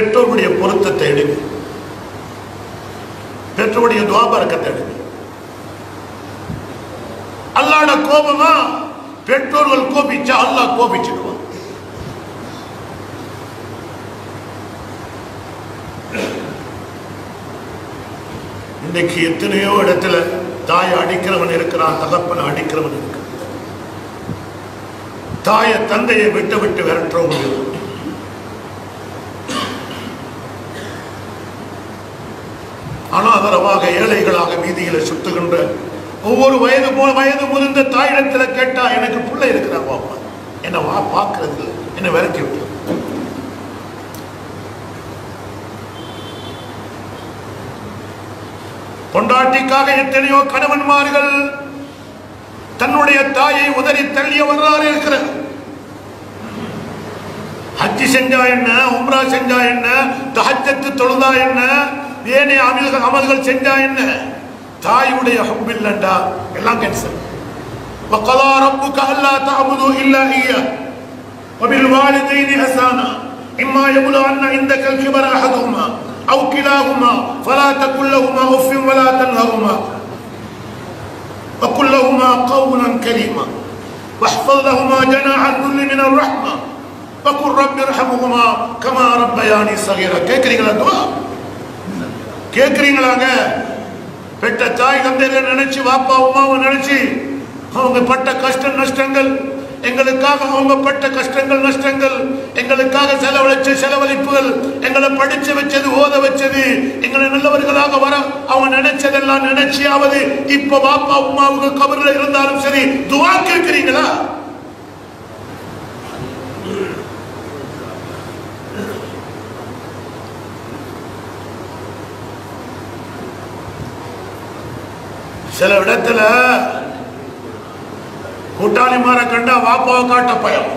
பெற்றோருடைய பொருத்தத்தை எடுங்க, பெற்றோருடைய துஆ பரக்கத்தை எடுங்க. அல்லாஹ்ட கோபமா? பெற்றோர்கள் கோபிச்சா அல்லாஹ் கோபிச்சிடுவான். இன்னைக்கு எத்தனையோ இடத்துல தாயை அடிக்கிறவன் இருக்கிறான், தகப்பனை அடிக்கிறவன் இருக்கிறான், தாயை தந்தையை விட்டு விட்டு விரட்டுறவங்க. அனாதரவாக ஏழைகளாக வீதியில சுத்துகின்ற ஒவ்வொரு வயது முதிர்ந்த தாயிடத்துல கேட்டா எனக்கு பிள்ளை இருக்கிறா பாப்பா, என்ன வா பார்க்கறது என்ன விரட்டி விட்டு. பொண்டாட்டிக்காக எத்தனையோ கணவன்மார்கள் தன்னுடைய தாயை உதறி தள்ளிய வரலாறு இருக்கிறது. ஹஜ்ஜி செஞ்சா என்ன, உம்ரா செஞ்சா என்ன, தஹஜ்ஜத் தொழுதா என்ன, ஏனைய அமல்கள் செஞ்சா என்ன, தாயுடைய ஹுப் இல்லண்டா எல்லாம் கேன்சல். وَقَضَى رَبُّكَ أَلَّا تَعْبُدُوا إِلَّا إِيَّاهُ وَبِالْوَالِدَيْنِ إِحْسَانًا إِمَّا يَبْلُغَنَّ عِندَكَ الْكِبَرَ أَحَدُهُمَا أَوْ كِلَاهُمَا فَلَا تَقُل لَّهُمَا أُفٍّ وَلَا تَنْهَرْهُمَا وَقُل لَّهُمَا قَوْلًا كَرِيمًا وَاحْفَظْ لَهُمَا جَنَاحَ الذُّلِّ مِنَ الرَّحْمَةِ وَقُل رَّبِّ ارْحَمْهُمَا كَمَا رَبَّيَانِي صَغِيرًا. கேக்குறீங்களா? துஆ கேக்குறீங்களாங்க? பெற்ற தாய் தந்தையை நினைச்சு, வாப்பா உமாவை நினைச்சு அவங்க பட்ட கஷ்ட நஷ்டங்கள், எங்களுக்காக அவங்க பட்ட கஷ்டங்கள் நஷ்டங்கள், எங்களுக்காக செலவழிச்ச செலவழிப்புகள், எங்களை படிச்சு வச்சது, ஓத வச்சது, எங்களை நல்லவர்களாக வர அவங்க நினைச்சதெல்லாம் நினைச்சியாவது இப்ப வாப்பா உமாவுக்கு கபர்ல இருந்தாலும் சரி துஆ கேட்கிறீங்களா? சில இடத்துல கூட்டாளிமார கண்டா வாப்பாவை காட்ட பயம்.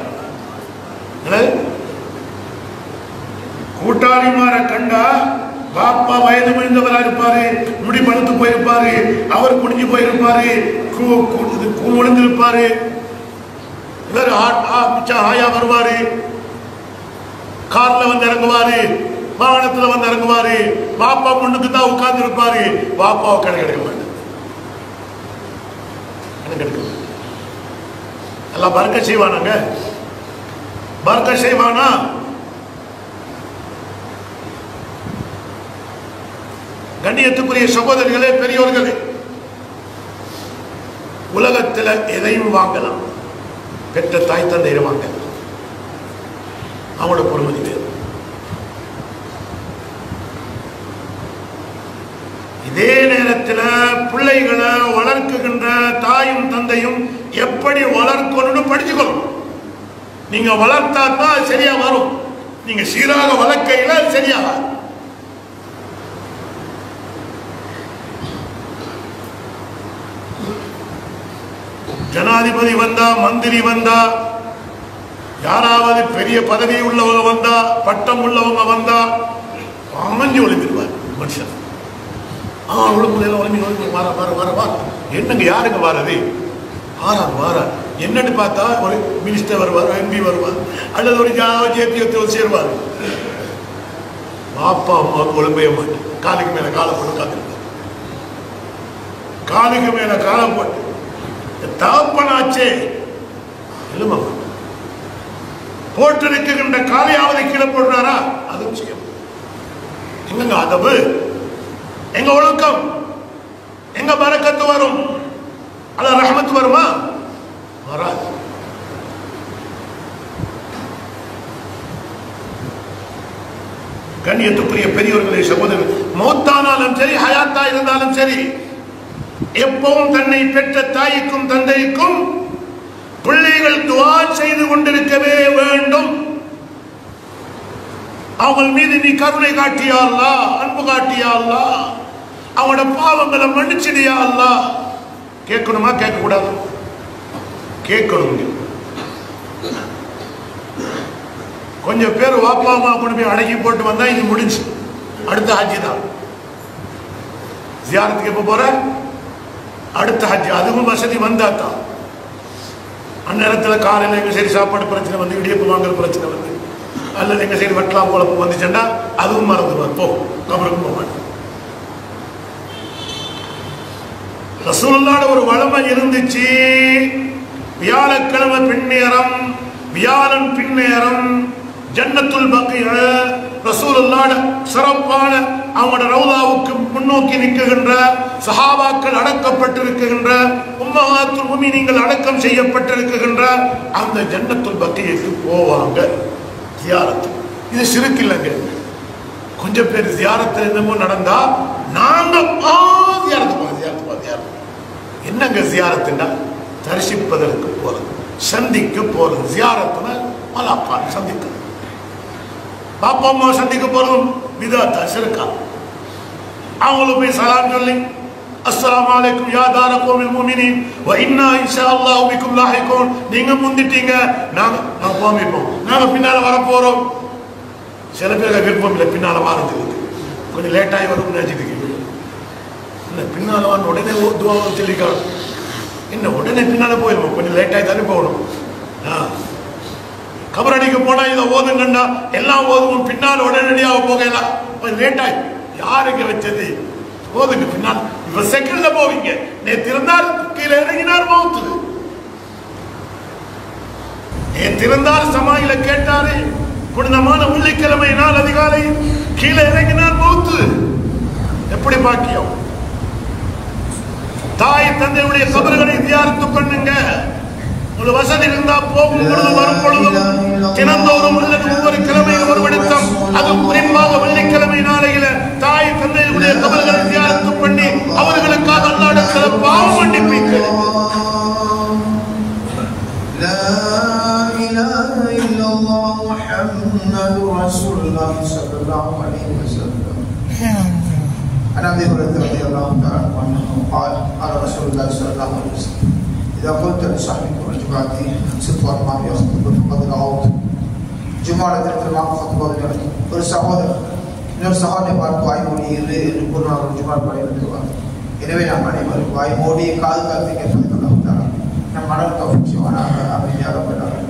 கூட்டாளிமார கண்டா வாப்பா வயது முதிர்ந்தவரா இருப்பாரு, முடி பழுத்து போயிருப்பாரு, அவர் குடிஞ்சு போயிருப்பாரு, விழுந்திருப்பாரு, இவர் ஆயா வருவாரு, கார்ல வந்து இறங்குவாரு, வாகனத்துல வந்து இறங்குவாரு, வாப்பா முன்னுக்கு தான் உட்கார்ந்து இருப்பாரு, வாப்பாவை கிடைக்க மாட்டார். எல்லாம் பறக்க செய்வானாங்க? பறக்க செய்வானா? கண்ணியத்துக்குரிய சகோதரிகளே, பெரியோர்களே, உலகத்தில் எதையும் வாங்கலாம், பெற்ற தாய் தந்தையை வாங்கலாம், அவனோட பொறுமதி வேறு. இதே நேரத்தில் பிள்ளைகளை வளர்க்குகின்ற தாயும் தந்தையும் எப்படி வளர்க்கணும்னு படிச்சுக்கணும். நீங்க வளர்த்தா தான் சரியா வரும், நீங்க சீராக வளர்க்கையில சரியாக. ஜனாதிபதி வந்தா, மந்திரி வந்தா, யாராவது பெரிய பதவி உள்ளவங்க வந்தா, பட்டம் உள்ளவங்க வந்தா அமைஞ்சு ஒளிந்துருவார் மனுஷன். என்னங்க யாருங்க வாரது? ஆறாம் வாரா என்னன்னு பார்த்தா ஒரு மினிஸ்டர் வருவார், எம்பி வருவார், அல்லது ஒரு ஜேபியத்தில் சேருவார். பாப்பா அம்மாவுக்கு ஒழுங்கைய மாட்டேன், காலுக்கு மேல காலம் போட்டு காத்திருப்பார், காலுக்கு மேல காலம் போட்டு தாப்பனாச்சே இல்லமா போட்டு இருக்குகின்ற காலையாவது கீழே போடுறாரா? அது விஷயம். எங்க அதவு, எங்க ஒழுக்கம், எங்க பரக்கத்து வரும்? அல்ல ரஹ்மத் வருமா? வராது. கண்ணியத்துக்குரிய பெரியவர்களே, சகோதரர்கள், மௌத்தானாலும் சரி ஹயாத்தா இருந்தாலும் சரி, எப்பவும் தன்னை பெற்ற தாய்க்கும் தந்தைக்கும் பிள்ளைகள் துஆ செய்து கொண்டிருக்கவே வேண்டும். அவங்க மீது நீ கருணை காட்டியா அல்லாஹ், அன்பு காட்டியா அல்லாஹ், அவங்களோட பாவங்களை மன்னிச்சிடியா அல்லாஹ். கேட்கணுமா? கேட்க கூடாது? கேட்கணும். கொஞ்சம் பேர் வாப்பா அம்மா கொண்டு போய் அடக்கி போட்டு வந்தா இது முடிஞ்சு, அடுத்த ஹஜ்ஜி தான். ஜியாரத்துக்கு எப்ப போற? அடுத்த ஹஜ்ஜி. அதுவும் வசதி வந்தா தான். அந்நேரத்தில் காலையில் எங்க சரி சாப்பாடு பிரச்சனை வந்து, இடியப்பு வாங்குற பிரச்சனை வந்து, அல்லது எங்க சைடு வெட்டலாம் குழப்பம் வந்துச்சுன்னா அதுவும் மறந்துடுவார். போ கபருக்கு போக மாட்டேன். ரசூலுல்லாஹ்வோட ஒரு வளமை இருந்துச்சு. வியாழக்கிழமை பின்னேரம், வியாழன் பின்னேரம் ஜன்னத்துல் பக்கீஅ ரசூலுல்லாஹ் சிறப்பான அவங்களோட ரவுதாவுக்கு முன்னோக்கி நிற்கின்ற சஹாபாக்கள் அடக்கப்பட்டிருக்கின்ற உம்மஹாத்துல் முஃமினீன்கள் அடக்கம் செய்யப்பட்டிருக்கின்ற அந்த ஜன்னத்துல் பக்கீஅக்கு போவாங்க ஜியாரத். இது ஷிர்க் இல்லைங்க. கொஞ்சம் பேர் ஜியாரத்தில் என்னமோ நடந்தா நாங்க ஜியாரத்து போங்க, ஜியாரத்து போங்க, ஜியாரத்து. என்னங்க ஜியாரத்துண்டா? தரிசிப்பதற்கு போறது, சந்திக்க போறது. ஜியாரத்துனா மலாக்கான் சந்திக்க, பாப்பா அம்மா சந்திக்க போறதும் பிதாத்தா ஷிர்கா. அவங்களுக்கு போய் சலாம் சொல்லி அஸ்ஸலாமு அலைக்கும் யா தார கௌமில் முஃமினீன் வ இன்னா இன்ஷாஅல்லாஹு பிக்கும் லாஹிகூன். நீங்க முந்திட்டீங்க, நாங்க போமிப்போம், நாங்க பின்னால வர போறோம். சில பேருக்கு விருப்பம் இல்லை பின்னால வாரத்துக்கு, கொஞ்சம் லேட்டாகி வரும் நினைச்சிட்டு என்ன பின்னால வந்து உடனே துவா சொல்லிக்காணும். என்ன உடனே பின்னால போயிடுவோம், கொஞ்சம் லேட்டாகி தானே போகணும். கபரடிக்கு போனா இதை ஓதுங்கண்டா எல்லாம் ஓதுவோம், பின்னால் உடனடியாக போகலாம். கொஞ்சம் லேட்டாகி யாருக்கு வச்சது ஓதுங்க பின்னால். இப்ப செகண்ட்ல போவீங்க. நேற்று இருந்தால் கீழே இறங்கினார் மௌத்து, நேற்று இருந்தால் சமாயில கேட்டாரு புனிதமான வெள்ளிக்கிழமை நாள் அதிகாலை கீழே இறங்கினார் மௌத்து. எப்படி பாக்கியம்! தாய் தந்தையுடைய கபர்களை தியானித்து பண்ணுங்க. ஒரு வசதி இருந்தா போகும் பொழுது வரும் பொழுதும் தினந்தோறும் அல்லது ஒவ்வொரு கிழமையில் ஒரு விடுத்தம், அது குறிப்பாக வெள்ளிக்கிழமை நாளையில தாய் தந்தையுடைய கபர்களை தியானித்து பண்ணி அவர்களுக்காக அல்லாஹ்விடத்துல பாவ மன்னிப்பு. عن ابي هريره رضي الله تعالى عنه قال قال رسول الله صلى الله عليه وسلم اذا قلت لصاحبك والجماعه ست واربع يخطب فقد رأوت ஜுமாலத்திற்கு நாம் ஃபத்வாவில் ஒரு சகோதரர் இன்னொரு சகோதரனை பார்த்து வாய்மொழி என்று கூறினார். ஒரு ஜுமால் படையெடுத்துவார். எனவே நாம் அனைவரும் வாய்மொழியை காது காத்து கேட்பதற்காக நம் மனம் தோற்றுவானாக அமைதியாக பெறார்கள்.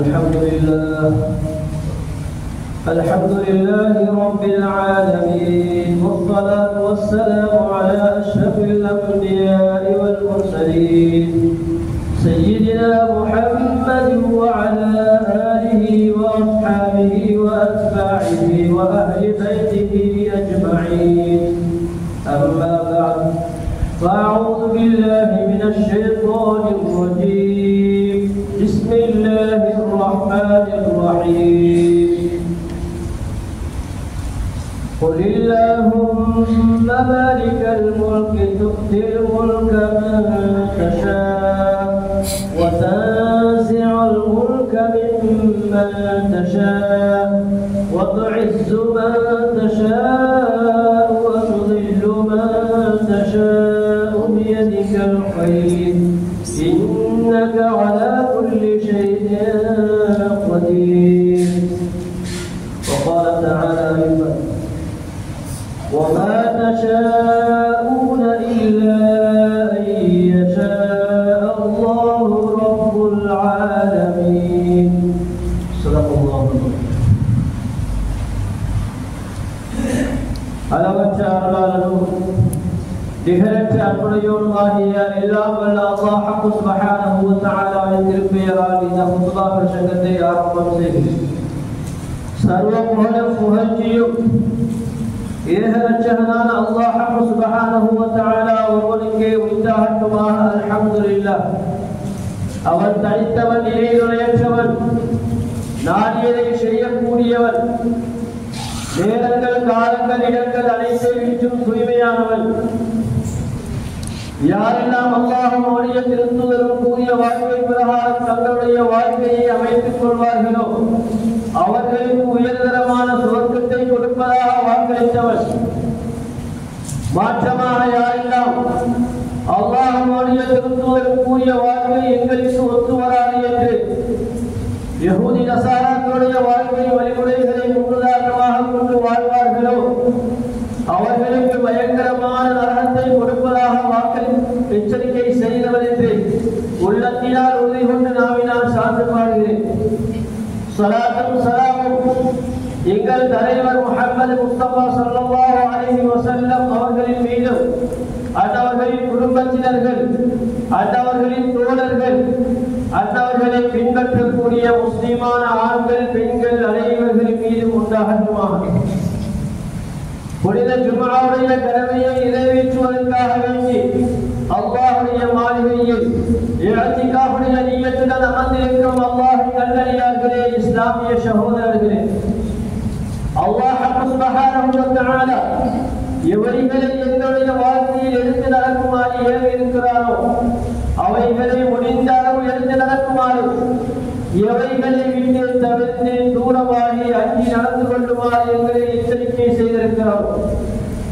الحمد لله رب العالمين، والصلاة والسلام على أشرف الأنبياء والمرسلين سيدنا محمد وعلى آله وأصحابه وأتباعه وأهل بيته أجمعين. أما بعد، فأعوذ بالله من الشيطان الرجيم. بسم الله الرحمن الرحيم. قل اللهم مالك الملك تؤتي الملك من تشاء وتنزع الملك ممن تشاء وتعز من تشاء وتذل من تشاء بيدك الخير إنك على كل شيء قدير. وقال تعالى أيضا: وما تشاءون إلا أن يشاء الله رب العالمين. صدق الله العظيم. அளவற்ற அருளாளனும் நிகரற்ற அன்புடையோனுமாகிய எல்லாம் வல்ல அல்லாஹ் சுப்ஹானஹு வ தஆலாவின் திருப்பெயரால் இந்த குத்பா பிரசங்கத்தை ஆரம்பம் செய்கிறேன். சர்வ புகழும் புகழ்ச்சியும் ஏகரட்சகனான அல்லாஹ் சுப்ஹானஹு வ தஆலா ஒருவனுக்கே உரித்தாகட்டுமாக. அல்ஹம்துலில்லாஹ். அவன் தனித்தவன், இணையுடையற்றவன், நாடியதை செய்யக்கூடியவன், நேரங்கள் காலங்கள் இடங்கள் அனைத்தை விட்டும் தூய்மையானவன். யாரெல்லாம் அல்லாஹ்வுடைய திருத்துதரும் கூறிய வாழ்க்கை பிரகாரம் தங்களுடைய வாழ்க்கையை அமைத்துக் கொள்வார்களோ அவர்களுக்கு உயர்தரமான சுவர்க்கத்தை கொடுப்பதாக வாக்களித்தவன். மாற்றமாக யாரெல்லாம் அல்லாஹ்வுடைய திருத்துதரும் கூறிய வாழ்க்கை எங்களுக்கு ஒத்து வராது என்று யஹூதி நசாராக்களுடைய வாழ்க்கை வழிமுறைகளை முன்னுதாரணமாக கொண்டு வாழ்வார்களோ அவர்களுக்கு பயங்கரமான நரகத்தை கொடுப்பதாக வாக்களி எச்சரிக்கை செய்தவர் என்று உள்ளத்தினால் உறுதி கொண்டு நாவினால் சான்று பாடுகிறேன். ஸலாத்தும் ஸலாமும் எங்கள் தலைவர் முஹம்மது முஸ்தபா ஸல்லல்லாஹு அலைஹி வஸல்லம் அவர்களின் மீதும், அன்னவர்களின் குடும்பத்தினர்கள், அன்னவர்களின் தோழர்கள், அன்னவர்களை பின்பற்றக்கூடிய முஸ்லிமான ஆண்கள் பெண்கள் அனைவர்களின் மீதும் உண்டாகட்டுமாக. புனித ஜும்ஆவுடைய கடமையை நிறைவேற்றுவதற்காக வேண்டி அல்லாஹ்வுடைய மாளிகையில் இஅ்திகாஃபுடைய நிய்யத்துடன் அமர்ந்திருக்கும் அல்லாஹ்வின் நல்லடியார்களே, இஸ்லாமிய சகோதரர்களே, அல்லாஹ் சுப்ஹானஹு வ தஆலா எவைகளை எங்களுடைய வாழ்க்கையில் எடுத்து நடக்குமாறு ஏவி இருக்கிறாரோ அவைகளை முடிந்த அளவு எடுத்து நடக்குமாறு, எவைகளை விட்டு தவிர்த்து தூரமாகி அஞ்சி நடந்து கொள்ளுமாறு எங்களை எச்சரிக்கை செய்திருக்கிறோம்.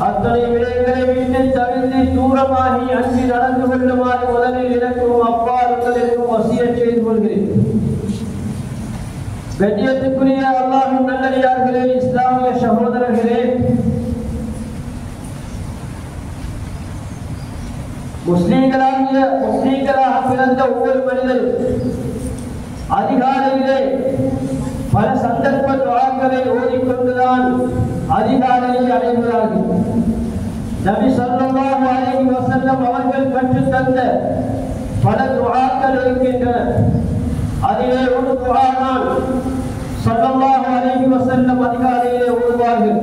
அத்தனை விடயங்களை விட்டு தவிர்த்து தூரமாகி அஞ்சி நடந்து கொள்ளுமாறு முதலில் எனக்கும் அப்பாருக்கும் வசியத் செய்து கொள்கிறேன். கண்ணியத்துக்குரிய அல்லாஹ்வின் நல்லடியார்களே, இஸ்லாமிய சகோதரர்களே, முஸ்லிம்களாக பிறந்த ஒவ்வொரு மனிதரும் அதிகாலையிலே பல சந்தர்ப்ப துஆக்களை ஓதிக்கொண்டுதான் அதிகாலையை அடைகிறார்கள். நபி ஸல்லல்லாஹு அலைஹி வஸல்லம் அவர்கள் கற்றுத் தந்த பல துஆக்கள் இருக்கின்றன. அதிலே ஒரு துஆ தான் ஸல்லல்லாஹு அலைஹி வஸல்லம் அதிகாலையிலே ஓதுவார்கள்.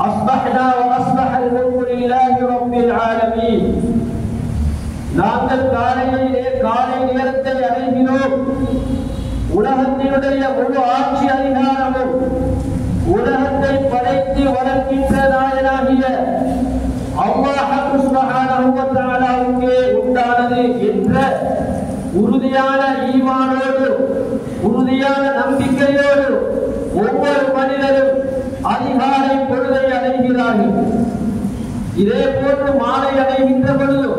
அஸ்பஹ்னா வ அஸ்பஹல் முல்கு லில்லாஹி ரப்பில் ஆலமீன். நாங்கள் காலை நேரத்தை அடைகிறோம். உலகத்தினுடைய முழு ஆட்சி அதிகாரமும் உலகத்தை படைத்து வளர்க்கின்ற நாயனாகிய அல்லாஹ் சுப்ஹானஹு வ தஆலாவுக்கே உண்டானது என்ற உறுதியான ஈமானோடு, உறுதியான நம்பிக்கையோடு ஒவ்வொரு மனிதரும் அதிகாலை பொழுதை அடைகிறார்கள். இதே போன்று மாலை அடைகின்ற பொழுது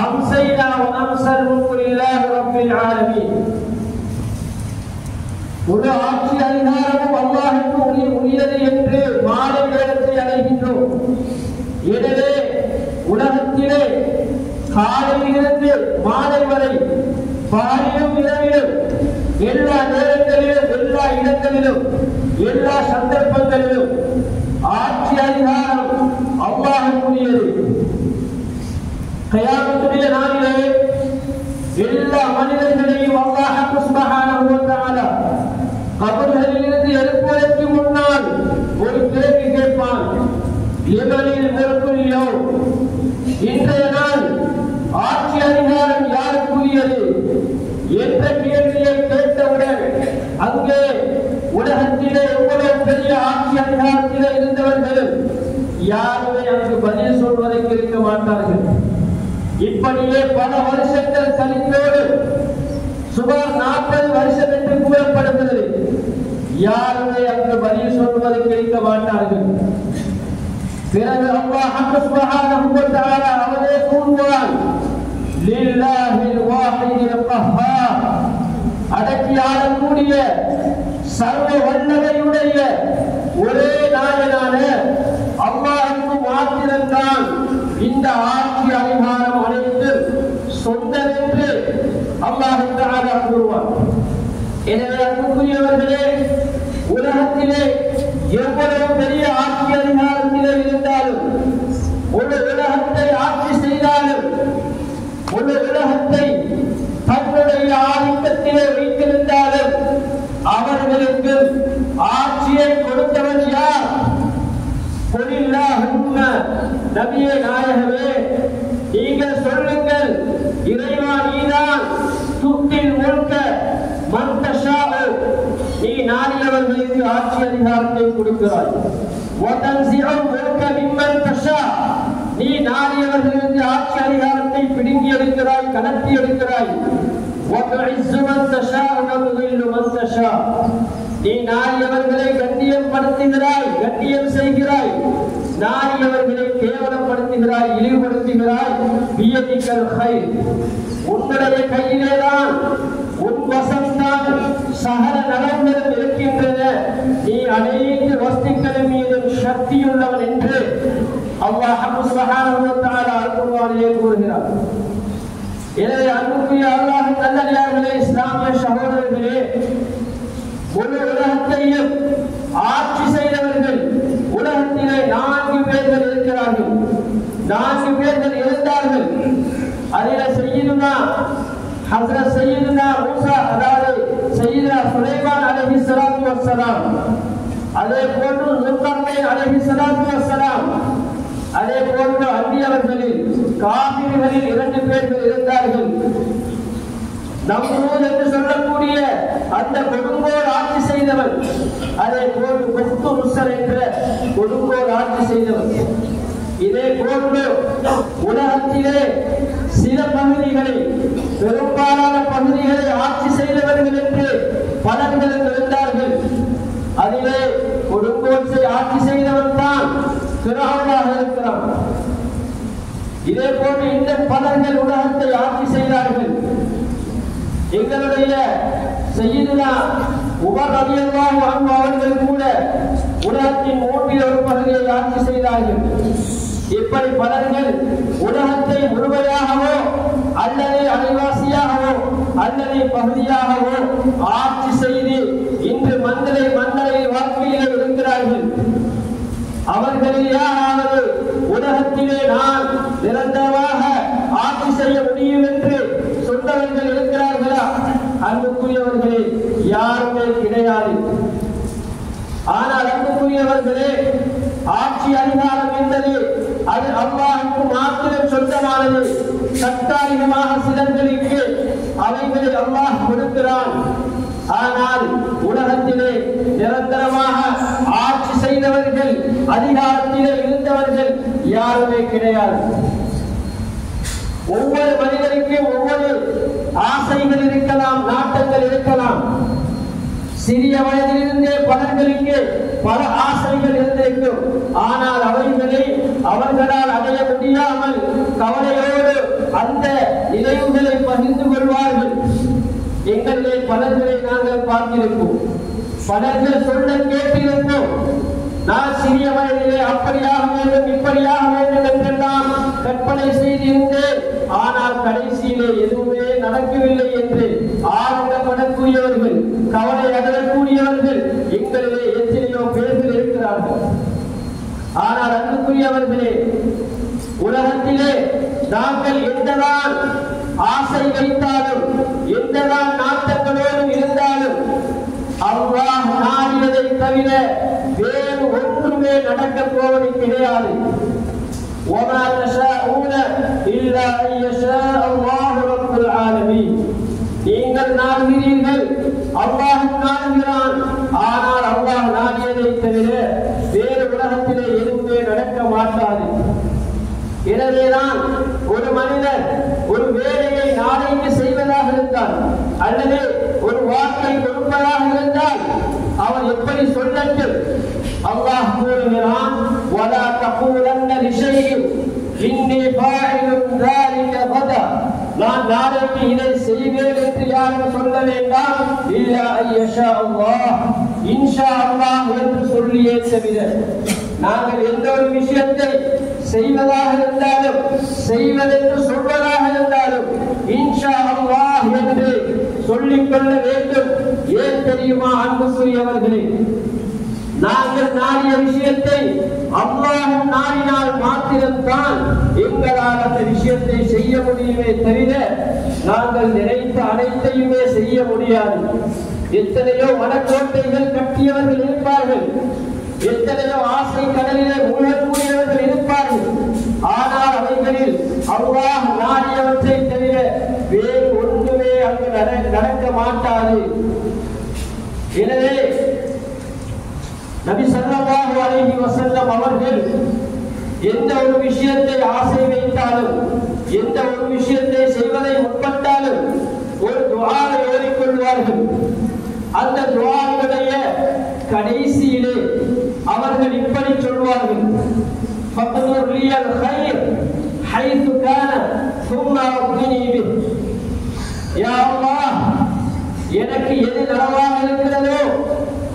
அம்சைனா வ அம்சல் முல்கு லில்லாஹி ரப்பில் ஆலமீன். ஒரு ஆட்சி அதிகாரமும் அல்லாஹ்வுக்கு உரியது என்று மாலை நேரத்தை அடைகின்றோம். எனவே உலகத்திலே காலையிலிருந்து மாலை வரை, பாலிலும் இரவிலும் எல்லா நேரங்களிலும், எல்லா இடங்களிலும், எல்லா சந்தர்ப்பங்களிலும் ஆட்சி அதிகாரம் அல்லாஹ்வுடையது. கியாமத்துடைய நாளிலே எல்லா மனிதர்களையும் அல்லாஹ் சுப்ஹானஹு வ தஆலா கபர்களிலிருந்து எழுப்புவதற்கு முன்னால் ஒரு கேள்வி கேட்பான். லிமனில் முல்குல் யௌம், இன்றைய நாள் ஆட்சி அதிகாரம் யாருக்குரியது என்ற கேள்வியை கேட்டவுடன் அங்கே உலகத்திலே எவ்வளவு பெரிய ஆட்சி அதிகாரத்திலே இருந்தவர்களும் யாருமே அங்கு பதில் சொல்வதற்கு இருக்க மாட்டார்கள். இப்படியே பல வருஷங்கள் கழித்தோடு சுமார் 40 வருஷம் என்று கூறப்படுகிறது. யாருமே அங்கு பதில் சொல்வதற்கு இருக்க மாட்டார்கள். பிறகு அல்லாஹ் சுப்ஹானஹு வ தஆலா அவரே கூறுவான், லில்லாஹில் வாஹிதில் கஹ்ஹார், அடக்கி ஆளக்கூடிய சர்வ வல்லமையுடைய ஒரே நாயனான அல்லாஹ்வுக்கு மாத்திரம்தான் இந்த ஆட்சி அதிகாரம் அனைத்தும் சொந்தமென்று அல்லாஹ் தஆலா கூறுவார். எனவே அன்புக்குரியவர்களே, உலகத்திலே எவ்வளவு பெரிய ஆட்சி அதிகாரத்திலே இருந்தாலும், ஒரு உலகத்தை ஆட்சி செய்தாலும், ஒரு உலகத்தை தன்னுடைய ஆதிக்கத்திலே வைத்திருந்தாலும், அவர்களுக்கு ஆட்சியை கொடுத்தவன் யார்? குலில்லாஹும்ம, நபியே நாயகமே நீங்கள் சொல்லுங்கள், இறைவா நீதான் துத்தில் முழுக்க மன் தஷாஉ, நீ நாடியவர்களுக்கு ஆட்சி அதிகாரத்தை கொடுக்கிறாய். வதன்சிஉ முல்க மிம்மன் தஷா, நீ நாடியவர்களுக்கு ஆட்சி அதிகாரத்தை பிடுங்கி எடுக்கிறாய், கடத்தி எடுக்கிறாய். வதுஇஸ்ஸு மன் தஷா வதுதில்லு மன் தஷா, நீ நாடியவர்களை கண்ணியப்படுத்துகிறாய், கண்ணியம் செய்கிறாய், நாடியவர்களை கேவலப்படுத்துகிறாய், இழிவுபடுத்துகிறாய். பியதிக்கல் கைர், உன்னுடைய கையிலேதான், உன் வசம்தான் சகல நலன்களும் இருக்கின்றன, நீ அனைத்து வஸ்துக்களின் மீதும் சக்தியுள்ளவன் என்று அல்லாஹ் சுப்ஹானஹு வ தஆலா அல்-குர்ஆனிலே கூறுகிறார். எனவே அன்புக்குரிய அல்லாஹ்வின் நல்லடியார்களே, இஸ்லாமிய சகோதரர்களே, முழு உலகத்தையும் ஆட்சி செய்தவர்கள் உலகத்திலே 4 பேர்கள் இருக்கிறார்கள். 4 பேர்கள் இருந்தார்கள். அதிலே சையதுனா ஹஜ்ரத் சையதுனா மூசா, அதாவது சையதுனா சுலைமான் அலைஹிஸ்ஸலாத்து வஸ்ஸலாம், அதே போன்று ஸுல்கர்னைன் அலைஹிஸ்ஸலாத்து வஸ்ஸலாம், அதே போன்று அன்பியவர்களில் காபிர்களில் 2 பேர்கள் இருந்தார்கள். நம்ரூத் என்று சொல்லக்கூடிய அந்த கொடுங்கோல் ஆட்சி செய்தவன், அதே போன்று குஃப்து ருஸ்ஸர் என்ற கொடுங்கோல் ஆட்சி செய்தவன். இதே போன்று உலகத்திலே சில பகுதிகளை, பெரும்பாலான பகுதிகளை ஆட்சி செய்தவர்கள் என்று பலர்கள் இருந்தார்கள். அதிலே கொடுங்கோல் ஆட்சி செய்தவன் தான் ஃபிரௌனாக இருக்கிறான். இதே போன்று இன்னும் பலர்கள் உலகத்தை ஆட்சி செய்தார்கள். எங்களுடைய சய்யிதுனா உமர் ரலியல்லாஹு அன்ஹு அவர்கள் கூட உலகத்தின் 1/3 பகுதியை ஆட்சி செய்தார்கள். இப்படி பலர்கள் உலகத்தை முழுமையாகவோ அல்லது அரைவாசியாகவோ அல்லது பகுதியாகவோ ஆட்சி செய்து இன்று மந்தரை வாழ்க்கையிலே இருக்கிறார்கள். அவர்களில் யாராவது உலகத்திலே நான் நிரந்தரமாக ஆட்சி செய்ய முடியும் என்று சொன்னவர்கள் இருக்கிறார்களா? அன்புக்குரியவர்களே, யாருமே கிடையாது. ஆனால் அன்புக்குரியவர்களே, ஆட்சி அதிகாரம் என்பது அது அல்லாஹ்வுக்கு மாத்திரம் சொந்தமானது. தற்காலிகமாக சிலர்களுக்கு அவைகளை அல்லாஹ் கொடுக்கிறான். ஆனால் உலகத்திலே நிரந்தரமாக ஆட்சி செய்தவர்கள், அதிகாரத்திலே இருந்தவர்கள் யாருமே கிடையாது. ஒவ்வொரு மனிதருக்கும் ஒவ்வொரு ஆசைகள் இருக்கலாம், நாட்டங்கள் இருக்கலாம். சிறிய வயதிலிருந்தே பலர்களுக்கு பல ஆசைகள் இருந்திருக்கும். ஆனால் அவைகளை அவர்களால் அடைய முடியாமல் கவலையோடு அந்த நினைவுகளை பகிர்ந்து கொள்வார்கள். எங்களிலே பலர்களை நாங்கள் பார்த்திருப்போம். பலர்கள் சொல்ல கேட்டிருப்போம். நான் சிறிய வயதிலே அப்படியாக வேண்டும், இப்படியாக வேண்டும் என்றெல்லாம் கற்பனை செய்திருந்தேன். ஆனால் கடைசியிலே எதுவுமே நடக்கவில்லை என்று ஆனந்தப்படக்கூடியவர்கள். நாங்கள் என்னதான் ஆசை வைத்தாலும் என்னதான் நாட்டங்களோடு இருந்தாலும் அல்லாஹ் நாடியதை தவிர வேறு ஒன்றுமே நடக்க போவது கிடையாது. وَمَا تَشَاءُونَ إِلَّا أَن يَشَاءَ اللَّهُ رَبُّ الْعَالَمِينَ. நீங்கள் நாடுகிறீர்கள், அல்லாஹ் நாடுகிறான். ஆனால் அல்லாஹ் நாடியதை தவிர வேறு உலகத்திலே எதுவுமே நடக்க மாட்டாது. எனவேதான் ஒரு மனிதர் ஒரு வேலையை நாளைக்கு செய்வதாக இருந்தால் அல்லது ஒரு வாக்கை கொடுப்பதாக இருந்தால் அவர் எப்படி சொல்லட்டும்? அல்லாஹ் கூறுகிறான், وَلَا تَقُولَنَّ لِشَيْءٍ إِنِّي فَاعِلٌ ذَلِكَ غَدًا. நான் நாளைக்கு இதை செய்வேன் என்று யாரும் சொல்ல வேண்டாம். இல்லா ஐயஷா அல்லாஹ், இன்ஷா அல்லாஹ் என்று சொல்லியே தவிர நாங்கள் எந்த ஒரு விஷயத்தை செய்வதாக இருந்தாலும் செய்வதென்று சொல்வதாக இருந்தாலும் இன்ஷா அல்லாஹ் என்று சொல்லிக் கொள்ள வேண்டும். ஏன் தெரியுமா அன்புக்குரியவர்களே, நாங்கள் நாடிய விஷயத்தை அல்லாஹ் நாடினால் மாத்திரம்தான் எங்களால் அந்த விஷயத்தை செய்ய முடியுமே தவிர நாங்கள் நினைத்த அனைத்தையுமே செய்ய முடியாது. எத்தனையோ மனக்கோட்டைகள் கட்டியவர்கள் இருப்பார்கள், எத்தனையோ ஆசை கடலிலே மூழ்கக்கூடியவர்கள் இருப்பார்கள். ஆனால் அவைகளில் அல்லாஹ் நாடியவற்றை தவிர வேறு ஒன்றுமே அங்கு நடக்க மாட்டாது. எனவே நபி ஸல்லல்லாஹு அலைஹி வஸல்லம் அவர்கள் எந்த ஒரு விஷயத்தை ஆசை வைத்தாலும் எந்த ஒரு விஷயத்தை செய்வதை முற்பட்டாலும் ஒரு துஆவை ஓதிக்கொள்வார்கள். அந்த துஆவுடைய கடைசியிலே அவர்கள் இப்படி சொல்வார்கள், ஃபக்துர் லியல் கைர் ஹைது கான ثم அக்னினி பிஹ். யா அல்லாஹ், எனக்கு எது நலவாக இருக்கிறதோ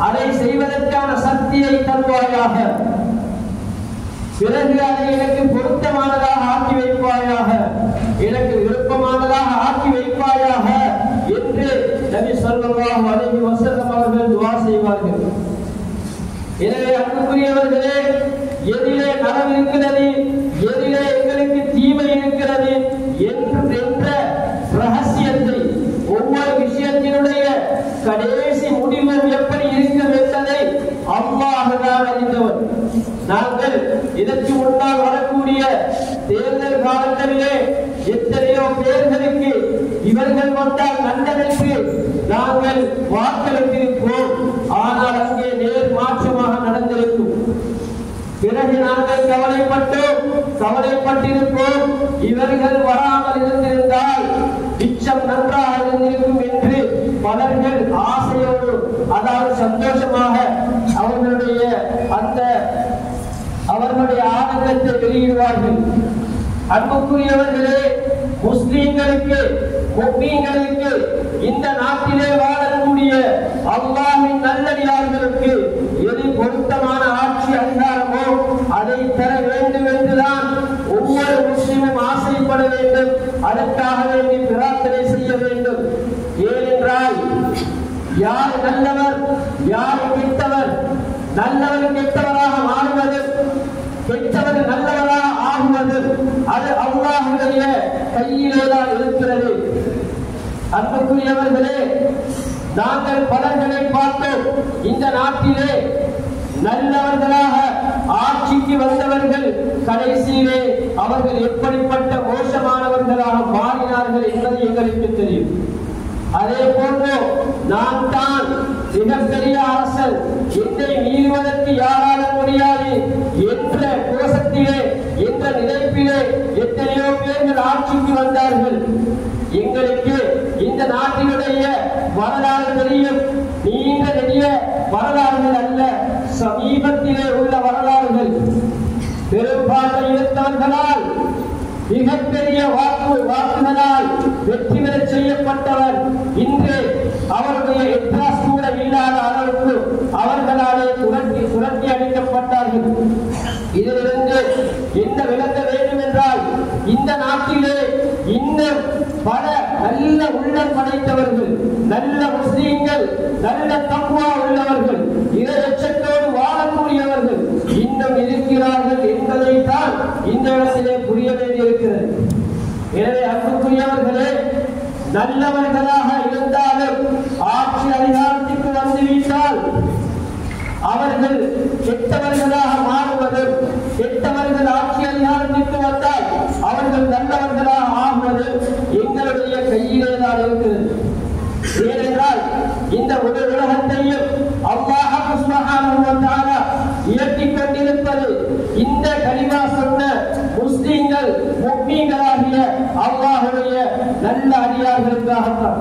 அதை செய்வதற்கான சக்தியை தருவாயாக, பிறகு அதை எனக்கு பொருத்தமானதாக ஆக்கி வைப்பாயாக, எனக்கு விருப்பமானதாக ஆக்கி வைப்பாயாக என்று நபி ஸல்லல்லாஹு அலைஹி வஸல்லம் அவர்கள் துஆ செய்வார்கள். எனவே அன்புக்குரியவர்களே, எதிலே நலம் இருக்கிறது, எதிலே எங்களுக்கு தீமை இருக்கிறது என்ற ரகசியத்தை, ஒவ்வொரு விஷயத்தினுடைய கடைசி முடிவு எப்படி இருக்கும் என்பதை அல்லாஹ் தான் அறிந்தவர். நாங்கள் இதற்கு முன்னால் வரக்கூடிய தேர்தல் காலங்களிலே எத்தனையோ பேர்களுக்கு இவர்கள் வந்தால் நல்லதற்கு நாங்கள் வாக்களித்திருப்போம். ஆனால் அங்கே நேர் மாற்றமாக நடந்திருக்கும். பிறகு நாங்கள் கவலைப்பட்டிருப்போம், இவர்கள் வராமல் இருந்திருந்தால் மிச்சம் நன்றாக இருந்திருக்கும் என்று பலர்கள் ஆசையோடு, அதாவது சந்தோஷமாக அவர்களுடைய ஆனந்தத்தை வெளியிடுவார்கள். அன்புக்குரியவர்களே, முஸ்லிம்களுக்கு முஃமின்களுக்கு இந்த நாட்டிலே வாழக்கூடிய அல்லாஹ்வின் நல்லடியார்களுக்கு எது பொருத்தமான ஆட்சி அதிகாரமோ அதை தர வேண்டும் என்றுதான் ஒவ்வொரு முஸ்லிமும் ஆசைப்பட வேண்டும். அதற்காக வேண்டி பிரார்த்தனை செய்ய வேண்டும். ஏனென்றால் யார் நல்லவர் யார் கெட்டவர், நல்லவர் கெட்டவராக மாறுவது, கெட்டவர் நல்லவராக ஆகுவது அது அல்லாஹ்வுடைய கையிலேதான் இருக்கிறது. அன்புக்குரியவர்களே, நாங்கள் பலர்களை பார்த்தோம். இந்த நாட்டிலே நல்லவர்களாக ஆட்சிக்கு வந்தவர்கள் கடைசியிலே அவர்கள் எப்படிப்பட்ட மோசமானவர்களாக மாறினார்கள் என்பது எங்களுக்கு தெரியும். அதே போன்று நான் தான் மிகப்பெரிய அரசன், என்னை மீறுவதற்கு யாராலும் முடியாது என்ற கோஷத்திலே, என்ற நினைப்பிலே எத்தனையோ பேர்கள் ஆட்சிக்கு வந்தார்கள். எங்களுக்கு இந்த நாட்டினுடைய வரலாறு தெரியும். நீண்ட நெடிய வரலாறுகள் அல்ல, சமீபத்திலே உள்ள வரலாறுகள். பெரும்பான்மை இருந்தவர்களால் மிகப்பெரிய வாக்குகளால் வெற்றி பெற செய்யப்பட்டவர் இன்று அவருடைய எட்டாஸ் கூட இல்லாத அளவுக்கு அவர்களாலே துரத்தி அடிக்கப்பட்டார்கள். இதிலிருந்து என்ன விளங்க வேண்டும் என்றால், இந்த நாட்டிலே இன்னும் பல நல்ல உள்ளம் படைத்தவர்கள், நல்ல முஸ்லீம்கள், நல்ல தக்வா உள்ளவர்கள், இறையச்சத்தோடு வாழக்கூடியவர்கள் இன்னும் இருக்கிறார்கள் என்பதைத்தான் இந்த இடத்திலே புரிய வேண்டியிருக்கிறது. எனவே அன்புக்குரியவர்களே, நல்லவர்களாக இருந்தாலும் ஆட்சி அதிகாரத்துக்கு வந்துவிட்டால் அவர்கள் கெட்டவர்களாக மாறுவதும், கெட்டவர்கள் ஆட்சி அதிகாரத்திற்கு வந்தால் அவர்கள் நல்லவர்களாக ஆகுவது எங்களுடைய கையிலேதான் இருக்கிறது. ஏனென்றால் இந்த உலகத்தையும் அல்லாஹ் சுப்ஹானஹு வ தஆலா இயக்கிக் கொண்டிருப்பது இந்த கலிமா சொன்ன முஸ்லிம்கள், முஃமின்களாகிய அல்லாஹ்வுடைய நல்ல அடியார்களுக்காகத்தான்.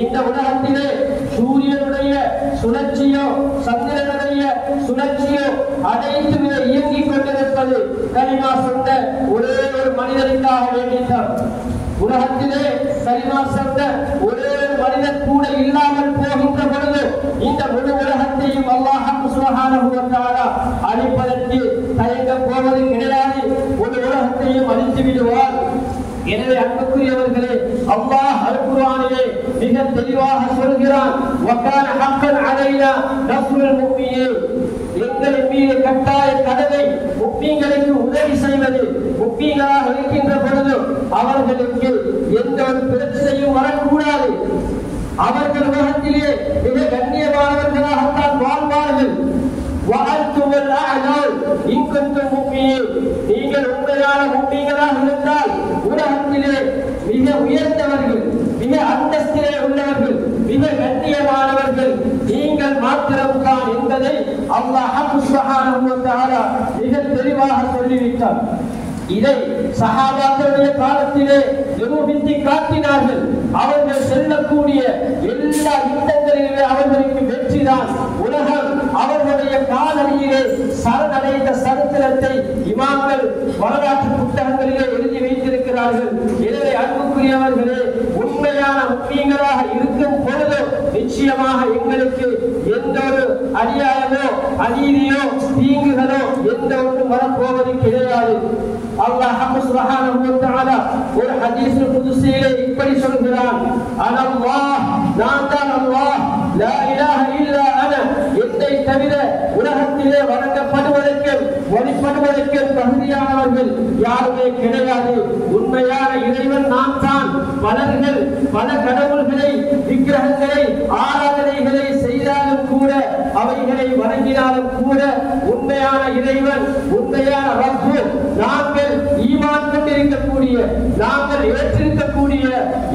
இந்த உலகத்திலே சூரியனுடைய சுழற்சியோ சந்திரனுடைய சுழற்சியோ அனைத்துமே இயங்கிக் கொண்டிருப்பது கலிமா சொன்ன ஒரே ஒரு மனிதனுக்காக வேண்டித்தான். உலகத்திலே கலிமா சொன்ன ஒரே ஒரு மனிதன் கூட இல்லாமல் போகின்ற பொழுது இந்த முழு உலகத்தையும் அல்லாஹ் சுப்ஹானஹு வ தஆலா அழிப்பதற்கு தயங்கப் போவது கிடையாது. முழு உலகத்தையும் அழித்து விடுவார். எனவே அன்புக்குரியவர்களே, அல்லாஹ் அல்-குர்ஆனிலே மிக தெளிவாக சொல்கிறான், வகான ஹக்கன் அலைனா நஸ்ருல் முஃமினீன். எங்களின் மீது கட்டாய கடமை முஃமின்களுக்கு உதவி செய்வது. முஃமின்களாக இருக்கின்ற பொழுது அவர்களுக்கு எந்த ஒரு பிரச்சனையும் வரக்கூடாது. அவர்கள் உலகத்திலே மிக கண்ணியமானவர்களாகத்தான் வாழ்வார்கள். நீங்கள் உண்மையான முஃமின்களாக இருந்தால் உலகத்திலே மிக உயர்ந்தவர்கள், மிக அந்தஸ்திலே உள்ளவர்கள், மிக கண்ணியமானவர்கள் நீங்கள் மாத்திரம்தான் என்பதை அல்லாஹ் சுப்ஹானஹு வ தஆலா மிக தெளிவாக சொல்லிவிட்டார். இதை சஹாபாக்களுடைய காலத்திலே நிரூபித்து காட்டினார்கள். அவர்கள் செல்லக்கூடிய எல்லா யுத்தங்களிலுமே அவர்களுக்கு வெற்றிதான். உலகம் அவர்களுடைய காலடியிலே சரணடைந்த சரித்திரத்தை இமாம்கள் வரலாற்று புத்தகங்களிலே எழுதி வைத்திருக்கிறார்கள். எனவே அன்புக்குரியவர்களே, உண்மையான முஃமின்களாக இருக்கும் பொழுது நிச்சயமாக எங்களுக்கு எந்த ஒரு அநியாயமோ அநீதியோ தீங்குகளோ எந்த ஒன்றும் வரப்போவது கிடையாது. அல்லாஹ் சுப்ஹானஹு வ தஆலா ஒரு ஹதீஸில் குதுஸிலே இப்படி சொல்கிறான், அனல்லாஹ், நான் தான் அல்லாஹ், லா இலாஹ இல்லா அன, என்னை தவிர உலகத்திலே வணங்கப்படுவதற்கும் வழிபடுவதற்கும் தகுதியானவர்கள் யாருமே கிடையாது. உண்மையான இறைவன் நான் தான். பலர்கள் பல கடவுள்களை, விக்கிரகங்களை, ஆராதனைகளை செய்தாலும் கூட, அவைகளை வணங்கினாலும் கூட உண்மையான இறைவன், உண்மையான ரப்பு, நாங்கள் ஈமான் கொண்டிருக்கக்கூடிய, நாங்கள் ஏற்றிருக்கக்கூடிய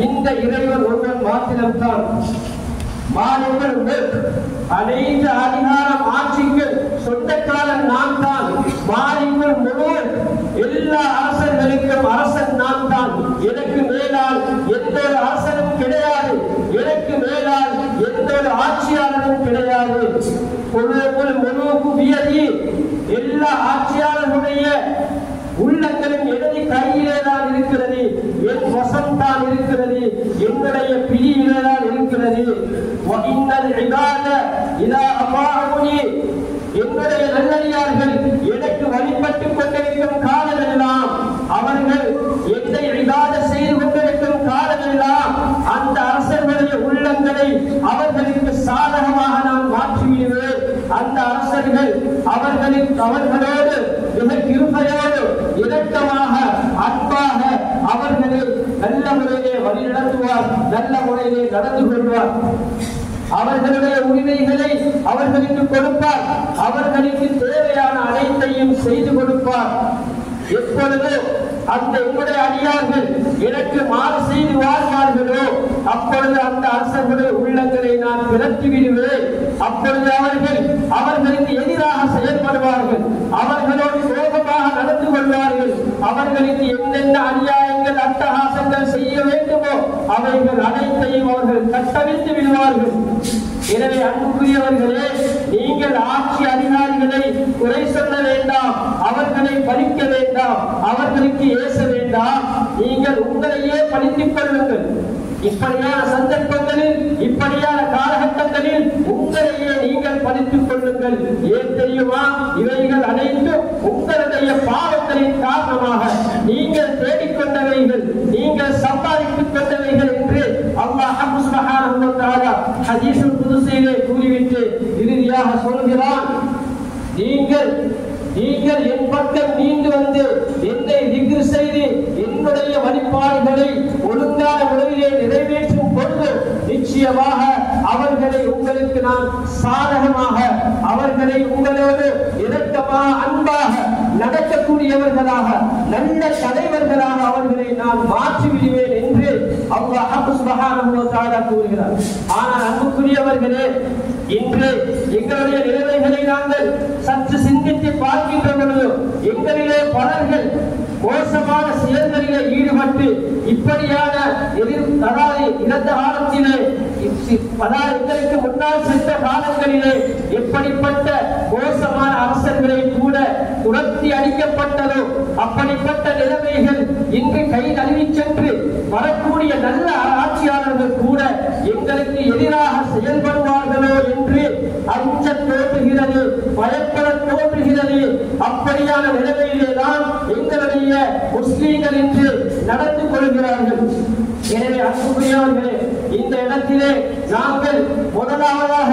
இந்த இறைவன் ஒருவன் மாத்திரம்தான். மாநிலங்கள் அனைத்து அதிகாரம் ஆட்சிக்கு சொந்தக்காரன் நான் தான். மாநிலங்கள் முழு எல்லா அரசர்களுக்கும் அரசன் நான் தான். எனக்கு மேலால் எந்த ஒரு அரசனும் கிடையாது. எனக்கு மேலால் எந்த ஒரு ஆட்சியாளரும் கிடையாது. எல்லா ஆட்சியாளர்களுடைய உள்ளங்களும் எனது கையிலே தான் இருக்கிறது. என் வசம் தான் இருக்கிறது. என்னுடைய பிடியிலே தான் இருக்கிறது. என்னுடைய நல்லடியார்கள் எனக்கு வழிபட்டுக் கொண்டிருக்கும் காலமெல்லாம், அவர்கள் என்னை இபாதத் செய்து கொண்டிருக்கும் காலமெல்லாம் அந்த அரசர்களுடைய உள்ளங்களை அவர்களுக்கு சாதகமாக நான் மாற்றிவிடுவேன். அந்த அரசர்கள் அவர்களோடு மிக கிருபையோடு இரக்கமாக அன்பாக அவர்களை நல்ல முறையிலே வழிநடத்துவார், நல்ல முறையிலே நடந்து கொள்வார். அவர்களுடைய உரிமைகளை அவர்களுக்கு கொடுப்பார். அவர்களுக்கு தேவையான அனைத்தையும் செய்து கொடுப்பார். எப்பொழுது அந்த என்னுடைய அடியார்கள் எனக்கு மாறு செய்து வாழ்வார்களோ அப்பொழுது அந்த அரசர்களுடைய உள்ளங்களை நான் விரட்டி விடுவேன். அப்பொழுது அவர்களுக்கு எதிராக செயல்படுவார்கள். அவர்களோடு கோபமாக நடந்து கொள்வார்கள். அவர்களுக்கு என்னென்ன அநியாயங்கள் அட்டகாசங்கள் செய்ய வேண்டுமோ அவைகள் அனைத்தையும் அவர்கள் கட்டவிழ்த்து விடுவார்கள். எனவே அன்புக்குரியவர்களே, நீங்கள் ஆட்சி அதிகாரிகளை குறை சொல்ல வேண்டாம், அவர்களை பழிக்க வேண்டாம், அவர்களுக்கு ஏச வேண்டாம். நீங்கள் உங்களையே பழித்துக் கொள்ளுங்கள். இப்படியான சந்தர்ப்பங்களில், இப்படியான காலகட்டங்களில் உங்களையே நீங்கள் பழித்துக் கொள்ளுங்கள். ஏன் தெரியுமா? இவைகள் அனைத்தும் உங்களுடைய பாவங்களின் காரணமாக நீங்கள் தேடிக்கொண்டவைகள், நீங்கள் சம்பாதித்துக் கொண்டவைகள் என்று அல்லாஹ் சுப்ஹானஹு வ தஆலா ஹதீஸுல் குதுஸிலே கூறிவிட்டு இறுதியாக சொல்கிறான், நீங்கள் நீங்கள் என் பக்கம் நீண்டு வந்து என்னை திக்ர் செய்து என்னுடைய வழிபாடுகளை ஒழுங்கான முறையிலே நிறைவேற்றும் பொழுது நிச்சயமாக அவர்களை உங்களுக்கு நான் சாதகமாக, அவர்களை உங்களோடு இரக்கமாக அன்பாக நடக்கக்கூடியவர்களாக, நல்ல தலைவர்களாக அவர்களை நான் மாற்றி விடுவேன் என்று அல்லாஹ் சுப்ஹானஹு வ தஆலா கூறுகிறார். ஆனால் அன்புக்குரியவர்களே, இன்று எங்களுடைய நிலைமைகளை நாங்கள் சற்று சிந்தித்து பார்க்கின்ற பொழுது எங்களிலே பலர்கள் மோசமான செயல்களிலே ஈடுபட்டு இப்படியான இறந்த காலத்திலே, எங்களுக்கு முன்னால் சென்ற காலங்களிலே எப்படிப்பட்ட மோசமான அரசர்களை கூட துரத்தி அடிக்கப்பட்டதோ அப்படிப்பட்ட நிலைமைகள் இன்று கை நழுவி சென்று வரக்கூடிய நல்ல ஆட்சியாளர்கள் கூட எங்களுக்கு எதிராக செயல்படுவார்களோ என்று அஞ்ச தோன்றுகிறது, பயப்பட தோன்றுகிறது. அப்படியான நிலைமையிலே தான் எங்களுடைய முஸ்லீம்கள் இன்று நடந்து கொள்கிறார்கள். எனவே அன்புக்குரியவர்களே, இந்த இடத்திலே நாங்கள் முதலாவதாக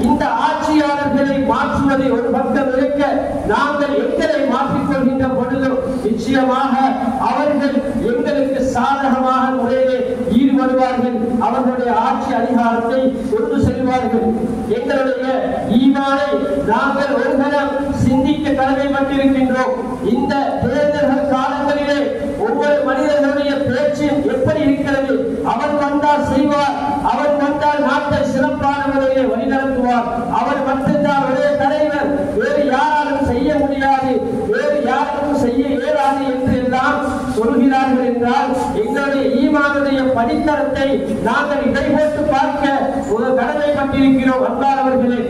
இந்த ஆட்சியாளர்களை மாற்றுவதை ஒரு பக்கம் இருக்க, நாங்கள் எங்களை மாற்றிக்கொள்கின்ற பொழுது நிச்சயமாக அவர்கள் எங்களுக்கு சாதகமாக முறையிலே ஈடுபடுவார்கள், அவர்களுடைய ஆட்சி அதிகாரத்தை கொண்டு செல்வார்கள். எங்களுடைய ஈமானை நாங்கள் ஒரு கணம் சிந்திக்க கடமைப்பட்டிருக்கின்றோம். இந்த தேர்தல்கள் காலங்களிலே ஒவ்வொரு மனிதர்களுடைய பேச்சு எப்படி இருக்கிறது? அவர் வந்தால் செய்வார், அவர் வந்தால் நாட்டை சிறப்பான முறையிலே வழிநடத்துவார், அவர் மட்டும்தான் ஒரே தலைவர், வேறு யாராலும் செய்ய முடியாது, வேறு யாருக்கும் செய்ய இயலாது என்று எல்லாம் சொல்கிறார்கள் என்றால் எங்களுடைய ஈமானுடைய படித்தரத்தை நாங்கள் இடைபோட்டு பார்க்க ஒரு கடமைப்பட்டிருக்கிறோம். அன்பானவர்களே,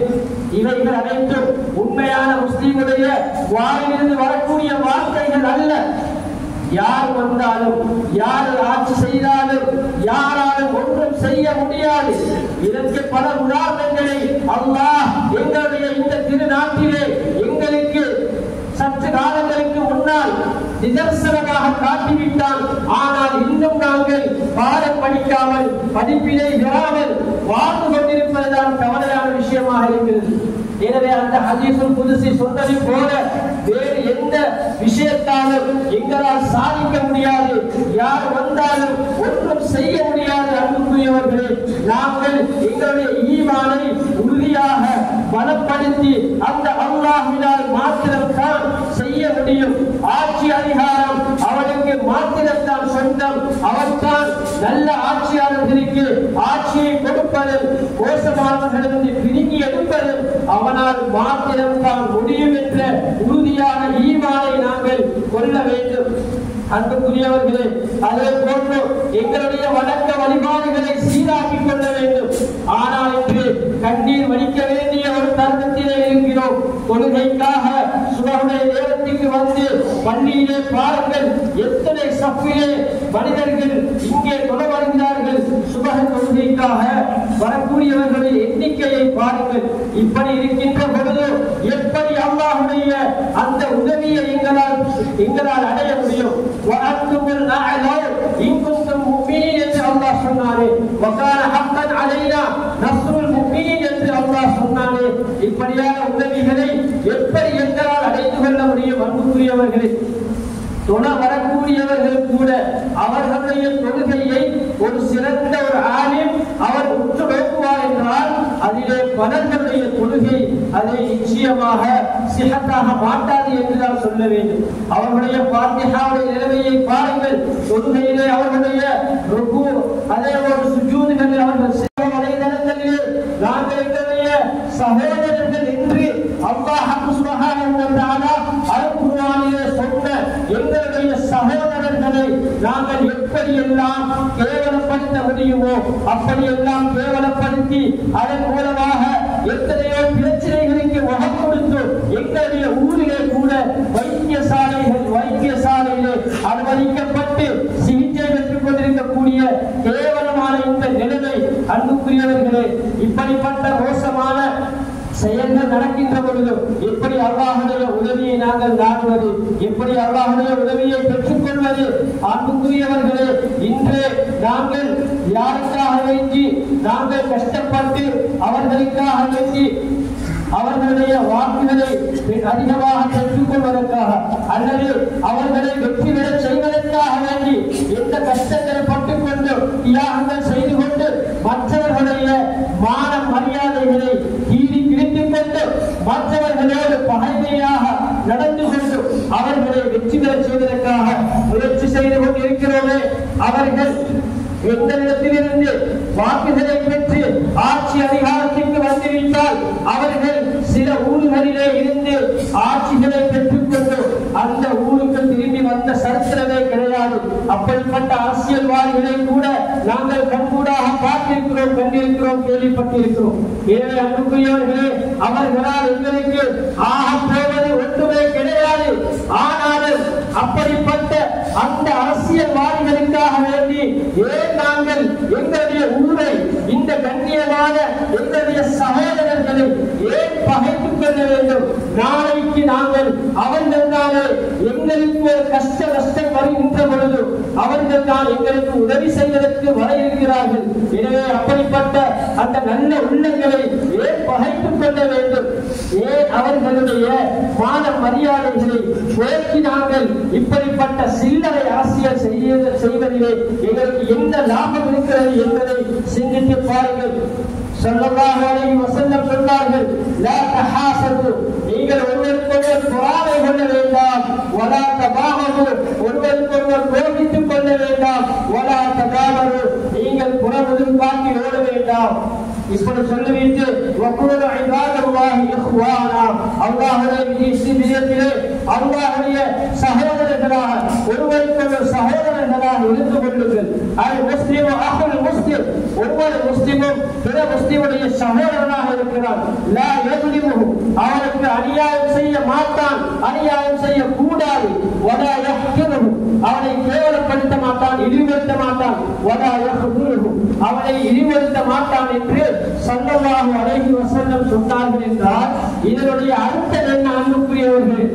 இவைகள் அனைத்தும் உண்மையான முஸ்லீமுடைய வாயிலிருந்து வரக்கூடிய வார்த்தைகள் அல்ல. யார் வந்தாலும், யார் ஆட்சி செய்தாலும் யாராலும் ஒன்றும் செய்ய முடியாது. இதற்கு பல உதாரணங்களை அல்லாஹ் எங்களுடைய இந்த திருநாட்டிலே எங்களுக்கு சற்று காலங்களுக்கு முன்னால் நிதர்சனமாக காட்டிவிட்டால், ஆனால் இன்னும் நாங்கள் பாடம் படிக்காமல், படிப்பினை பெறாமல் வாழ்ந்து கொண்டிருப்பதுதான் கவலையான விஷயமாக இருக்கிறது. எனவே அந்த ஹதீஸுல் குத்ஸி சொன்னதை போல வேறு எந்த விஷயத்தாலும் எங்களால் சாதிக்க முடியாது, யார் வந்தாலும் ஒன்றும் செய்ய முடியாது. அன்புக்குரியவர்களே, நாங்கள் எங்களுடைய ஈமானை உறுதியாக பலப்படுத்தி அந்த அல்லாஹ்வினால் மாத்திரம்தான் செய்ய முடியும். ஆட்சி அதிகாரம் அவனுக்கு மாத்திரம்தான் சொந்தம். அவன்தான் நல்ல ஆட்சியாளர்களுக்கு ஆட்சியை கொடுப்பதும் மோசமானவர்களிருந்து பிரிங்கி எடுப்பதும் அவனால் மாத்திரம்தான் முடியும் என்ற உறுதியான ஈமானை நாங்கள் கொள்ள வேண்டும். அன்புக்குரியவர்களே, அதே போன்று எங்களுடைய வணக்க வழிபாடுகளை சீராக்கிக் கொள்ள வேண்டும். ஆனால் இன்று கண்ணீர் வடிக்க வேண்டிய ஒரு தருணத்திலே இருக்கிறோம். தொழுகைக்காக சுபஹுடைய நேரத்துக்கு வந்து பள்ளியிலே பாருங்கள், எத்தனை சஃபிலே மனிதர்கள் இங்கே தொழ வருகிறார்கள். சுபஹ தொழுகைக்காக வரக்கூடியவர்களுடைய எண்ணிக்கையை பாருங்கள். இப்படி இருக்கின்ற பொழுது எப்படி அல்லாஹ்வுடைய அந்த உதவியை எங்களால் அடைய முடியும்? வஅன்துமுல் அஅலா இன் குன்தும் முஃமினீன் என்று அல்லாஹ் சொன்னாரே, வகான ஹக்கன் அலைனா நஸ்ருல் முஃமினீன் என்று அல்லாஹ் சொன்னாரே. இப்படியான உதவிகளை எப்படி எங்களால் அடைந்து கொள்ள முடியும்? அன்புக்குரியவர்களே, தொழ வரக்கூடியவர்கள் கூட அவர்களுடைய தொழுகையை ஒரு சிறந்த ஒரு ஆலிம் அவர் உற்று நோக்குவார் என்றால் அதிலே பலர்களுடைய தொழுகை அதை நிச்சயமாக சிஹத்தாக மாட்டாது என்றுதான் சொல்ல வேண்டும். அவர்களுடைய ஃபாத்திஹாவுடைய நிலைமையை பாருங்கள். தொழுகையிலே அவர்களுடைய ருக்கு, அதே ஒரு சுஜூதுகளில் அவர்கள் செய்யும் வலைதளங்களிலே நாங்கள் எங்களுடைய சகோதரர்கள் என்று அல்லாஹ் சுப்ஹானஹு வ தஆலா அல்-குர்ஆனிலே சொன்ன எங்களுடைய சகோதரர்களை நாங்கள் எப்படியெல்லாம் கேவலப்படுத்த முடியுமோ அப்படியெல்லாம் கேவலப்படுத்தி அதன் மூலமாக எத்தனையோ பிரச்சனைகளுக்கு முகம் கொடுத்து எங்களுடைய ஊரிலே கூட வைத்தியசாலையிலே அனுமதிக்கப்பட்டு சிகிச்சை பெற்றுக் கொண்டிருக்கக்கூடிய கேவலமான இந்த நிலைமை. அன்புக்குரியவர்களே, இப்படிப்பட்ட மோசமான செயல்கள் நடக்கின்ற பொழுது எப்படி அல்லாஹ்வுடைய உதவியை நாங்கள் நாடுவது, எப்படி அல்லாஹ்வுடைய உதவியை பெற்றுக் கொள்வது? அன்புக்குரியவர்களே, இன்று நாங்கள் யாருக்காக வேண்டி நாங்கள் கஷ்டப்பட்டு அவர்களுக்காக வேண்டி அவர்களுடைய வாக்குகளை அதிகமாக பெற்றுக் கொள்வதற்காக அல்லது அவர்களை வெற்றி பெற செய்வதற்காக வேண்டி எந்த கஷ்டங்களை பட்டுக்கொண்டு தியாகங்கள் செய்து கொண்டு மற்றவர்களுடைய மான மரியாதைகளை கீறி கிழித்துக் கொண்டு மற்றவர்களோடு பகைமையாக நடந்து கொண்டு அவர்களை வெற்றி பெற செய்வதற்காக முயற்சி செய்து கொண்டிருக்கிறோமே, அவர்கள் எந்த இடத்திலிருந்து வாக்குகளை பெற்று ஆட்சி அதிகாரத்திற்கு வந்துவிட்டால் அவர்கள் சில ஊர்களிலே இருந்து ஆட்சிகளை பெற்றுக்கொண்டு அந்த ஊருக்கு திரும்பி வந்த சரித்திரமே கிடையாது. அப்படிப்பட்ட அரசியல்வாதிகளை கூட நாங்கள் கண்கூடாக பார்த்திருக்கிறோம், கண்டிருக்கிறோம், கேள்விப்பட்டிருக்கிறோம். எனவே அன்புக்குரியவர்களே, அவர்களால் எங்களுக்கு ஆக போவது ஒன்றுமே கிடையாது. ஆனாலும் அப்படிப்பட்ட அந்த அரசியல்வாதிகளுக்காக வேண்டி ஏன் நாங்கள் எங்களுடைய ஊரை, இந்த கண்ணியமான எங்களுடைய சகோதரர்களை ஏன் பகைத்துக் கொள்ள வேண்டும்? நாளைக்கு நாங்கள் அவர்கள் தானே எங்களுக்கு ஒரு கஷ்டம் வருகின்ற பொழுது அவர்கள் தான் எங்களுக்கு உதவி செய்வதற்கு வர இருக்கிறார்கள். எனவே அப்படிப்பட்ட அந்த நல்ல உள்ளங்களை ஏன் பகைத்துக் கொள்ள வேண்டும்? ஏன் அவர்களுடைய மான மரியாதைகளை போக்கி நாங்கள் இப்படிப்பட்ட சில்லறை அரசியல் செய்வதிலே எங்களுக்கு எந்த லாபம் இருக்கிறது என்பதை சிந்தித்து பாருங்கள். ஸல்லல்லாஹு அலைஹி வஸல்லம் சொன்னார்கள், லா தஹாஸது, நீங்கள் ஒருவருக்கொருவர் பொறாமை கொள்ள வேண்டாம், வலா தபாகது, ஒருவருக்கொருவர் கோபித்துக் கொள்ள வேண்டாம், வலா ததாபரு, நீங்கள் புறமுதும் காட்டி ஓட வேண்டாம். இப்படி சொல்லிவிட்டு வக்கூலு இபாதல்லாஹி இஹ்வானா, அல்லாஹ்வுடைய விஷயத்திலே அல்லாஹ்வுடைய சகோதரர்களாக ஒருவருக்கொருவர் சகோதரர்களாக இருந்து கொள்ளுங்கள். அல் முஸ்லிமு அஹுல் முஸ்லிம், ஒவ்வொரு முஸ்லிமும் பிற முஸ்லிமுடைய சகோதரனாக இருக்கிறார். லா யஸ்லிமுஹு, அவனுக்கு அநியாயம் செய்ய மாட்டான், அநியாயம் செய்ய கூடாது. வலா யஹ்கிருஹு, அவனை கேவலப்படுத்த மாட்டான், இழிவுபடுத்த மாட்டான். வலா யஹ்துருஹு, அவனை இழிவுபடுத்த மாட்டான் என்று ஸல்லல்லாஹு அலைஹி வஸல்லம் சொன்னார்கள் என்றால் இதனுடைய அர்த்தம் என்ன? அன்புக்குரியவர்களே,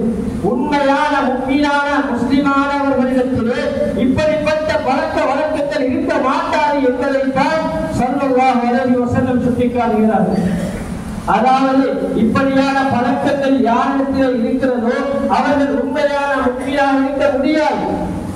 உண்மையான முக்மீனான முஸ்லிமானவர்களிடத்திலே இப்படிப்பட்ட பழக்க வழக்கத்தில் இருக்க மாட்டாது என்பதைத்தான் ஸல்லல்லாஹு அலைஹி வஸல்லம் சுட்டிக்காட்டுகிறார்கள். அதாவது இப்படியான பழக்கங்கள் யாரிடத்தில் இருக்கிறதோ அவர்கள் உண்மையான முக்மீனாக இருக்க முடியாது.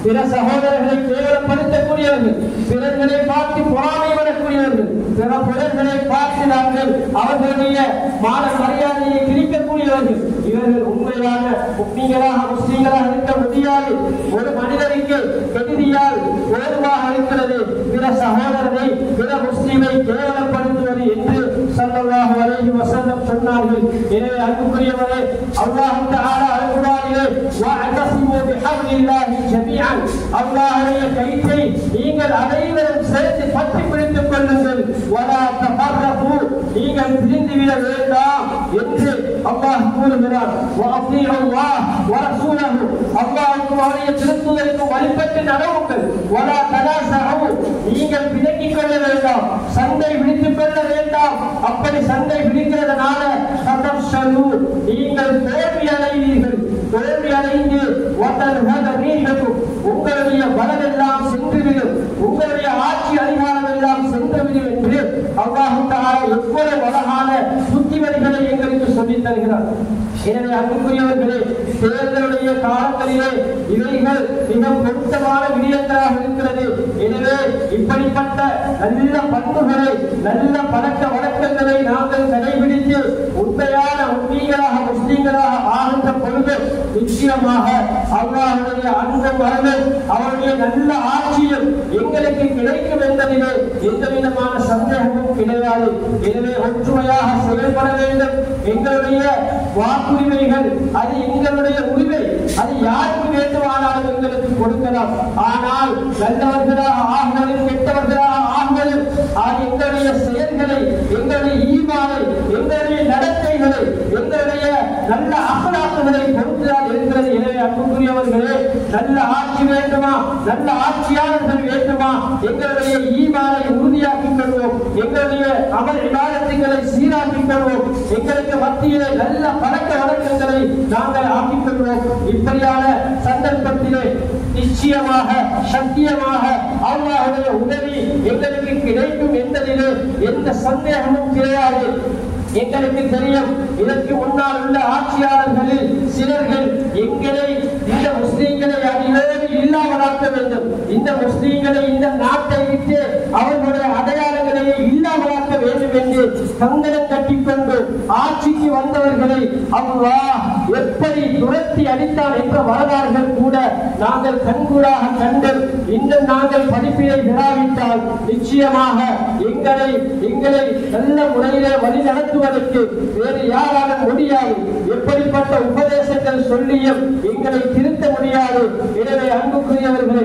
பிற சகோதரர்களை கேவலப்படுத்தக்கூடியவர்கள், பிறர்களை பார்த்து பொறாமைப்படக்கூடியவர்கள், பிற பிறர்களை பார்த்து நாங்கள் அவர்களுடைய மான மரியாதையை கிழிக்கக்கூடியவர்கள், இவர்கள் உண்மையான முக்மீன்களாக முஸ்லிம்களாக இருக்க முடியாது. ஒரு மனிதனுக்கு கெடுதியால் போதுமாக இருக்கிறது பிற சகோதரரை, பிற முஸ்லிமை கேவலப்படுத்துவது என்று ஸல்லல்லாஹு அலைஹி வஸல்லம் சொன்னார்கள். எனவே அன்புக்குரியவரே, அல்லாஹ் தஆலா அல்-குர்ஆனிலே வஅதஸிமு பிஹப்லில்லாஹி ஜமீஅன், அல்லாஹ்வுடைய கயிற்றை நீங்கள் அனைவரும் சேர்த்து பற்றி பிடித்துக் கொள்ளுங்கள். வலா தஃபர்ரகு, நீங்கள் பிரிந்துவிட வேண்டாம் என்று அல்லாஹ் கூறுகிறார். வஅத்தீஉ அல்லாஹ் வ ரசூலஹு, அல்லாஹ்வுக்கும் அவருடைய திருத்தூதருக்கும் வழிபட்டு நடவுங்கள். வலா தனாஸஉ, நீங்கள் பிணக்கிக் கொள்ள வேண்டாம், சண்டை பிடித்துக் கொள்ள வேண்டாம். அப்படி சண்டை பிடிக்கிறதுனால ததஃஷலு, நீங்கள் தோல்வி அடைவீர்கள். தோல்வி அடைந்து வதல்ஹத ரீஹுக்கும், உங்களுடைய பலம் எல்லாம் சென்றுவிடும், உங்களுடைய ஆட்சி அதிகாரம் எல்லாம் சென்றுவிடும் என்று அல்லாஹ் தஆலா எவ்வளவு அழகான புத்திமதிகளை எங்களுக்கு சொல்லித் தருகிறார். எனவே அன்புக்குரியவர்களே, தேர்தலுடைய காலங்களிலே இவைகள் மிக பொருத்தமான விடயங்களாக இருக்கிறது. எனவே இப்படிப்பட்ட நல்ல பண்புகளை, நல்ல பழக்க வழக்கங்களை நாங்கள் கடைபிடித்து உண்மையான முஸ்லிம்களாக முஸ்லிம்களாக ஆகின்ற பொழுது நிச்சயமாக அல்லாஹ்வுடைய அன்பும் வரவும் அவருடைய நல்ல ஆட்சியும் எங்களுக்கு கிடைக்கும் என்பதிலே எந்த விதமான சந்தேகமும் கிடையாது. எனவே ஒற்றுமையாக செயல்பட வேண்டும். எங்களுடைய வாக்குரிமைகள் அது எங்களுடைய உரிமை, அது யாருக்கு வேண்டுமானாலும் எங்களுக்கு கொடுக்கலாம். ஆனால் நல்லவர்களாக ஆகுவதும் கெட்டவர்களாக ஆகுவதும் அது எங்களுடைய செயல்களை, எங்களுடைய ஈமானை, எங்களுடைய நடத்தைகளை, எங்களுடைய நல்ல அகலாக்குகளை பொறுத்துதான் இருக்கிறது. எனவே அன்புக்குரியவர்களே, நல்ல ஆட்சி வேண்டுமா, நல்ல ஆட்சியாளர்கள் வேண்டுமா, எங்களுடைய ஈமானை உறுதியாக்கிக் கொள்வோம், எங்களுடைய அமல் இபாதத்துகளை சீராக்கிக் கொள்வோம், எங்களுக்கு மத்தியிலே நல்ல பழக்க வழக்கங்களை நாங்கள் ஆக்கிக் கொள்வோம். இப்படியான சந்தர்ப்பத்திலே நிச்சயமாக சத்தியமாக அல்லாஹ்வுடைய உதவி எங்களுக்கு கிடைக்கும் என்பதிலே எந்த சந்தேகமும் கிடையாது. எங்களுக்கு தெரியும், இதற்கு முன்னால் உள்ள ஆட்சியாளர்களில் சிலர்கள் எங்களை இந்த முஸ்லீம்களை அடியோடு இல்லாமலாக்க வேண்டும், இந்த முஸ்லீம்களை இந்த நாட்டை விட்டு அவர்களுடைய அடையாளங்களை இல்லாமலாக்க வேண்டும் என்று கங்கணம் கட்டிக்கொண்டு ஆட்சிக்கு வந்தவர்களை அல்லாஹ் எப்படி துரத்தி அடித்தார் என்ற வரலாறுகள் கூட நாங்கள் கண்கூடாக கண்டு இன்னும் நாங்கள் படிப்பினை பெறாவிட்டால் நிச்சயமாக எங்களை நல்ல முறையிலே வழி நடத்துவதற்கு வேறு யாராலும் முடியாது. எப்படிப்பட்ட உபதேசங்கள் சொல்லியும் எங்களை திருத்த முடியாது. எனவே அன்புக்குரியவர்களே,